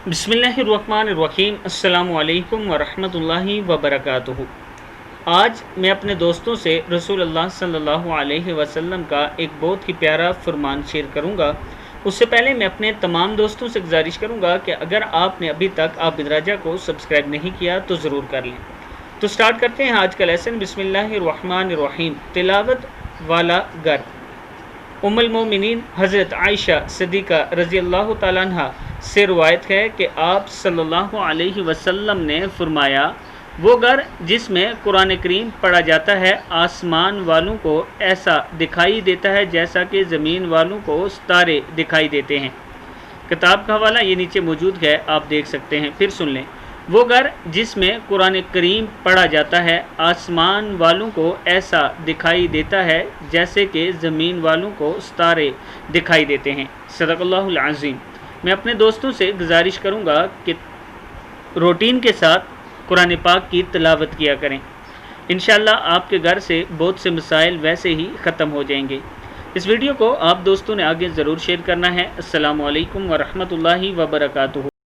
बिस्मिल्लाहिर्रहमानिर्रहीम। अस्सलामु अलैकुम वरहमतुल्लाहि वबरकातुहू। आज मैं अपने दोस्तों से रसूल अल्लाह सल्लल्लाहु अलैहि वसल्लम का एक बहुत ही प्यारा फरमान शेयर करूंगा। उससे पहले मैं अपने तमाम दोस्तों से गुजारिश करूंगा कि अगर आपने अभी तक आबिद राजा को सब्सक्राइब नहीं किया तो ज़रूर कर लें। तो स्टार्ट करते हैं आज का लेसन। बिस्मिल्लाहिर्रहमानिर्रहीम। तिलावत वाला घर। उम्मुल मोमिनीन हज़रत आयशा सिद्दीक़ा रज़ी अल्लाह तआला अन्हा से रवायत है कि आप सल्लल्लाहु अलैहि वसल्लम ने फरमाया, वो घर जिसमें कुरान करीम पढ़ा जाता है आसमान वालों को ऐसा दिखाई देता है जैसा कि ज़मीन वालों को सितारे दिखाई देते हैं। किताब का हवाला ये नीचे मौजूद है, आप देख सकते हैं। फिर सुन लें। वो घर जिसमें कुरान करीम पढ़ा जाता है आसमान वालों को ऐसा दिखाई देता है जैसे कि ज़मीन वालों को सितारे दिखाई देते हैं। सदक़ल्लाहुल अज़ीम। मैं अपने दोस्तों से गुजारिश करूंगा कि रूटीन के साथ कुरान पाक की तिलावत किया करें। इंशाअल्लाह आपके घर से बहुत से मसाइल वैसे ही ख़त्म हो जाएंगे। इस वीडियो को आप दोस्तों ने आगे ज़रूर शेयर करना है। अस्सलामु अलैकुम वरहमतुल्लाहि वबरकातुहू।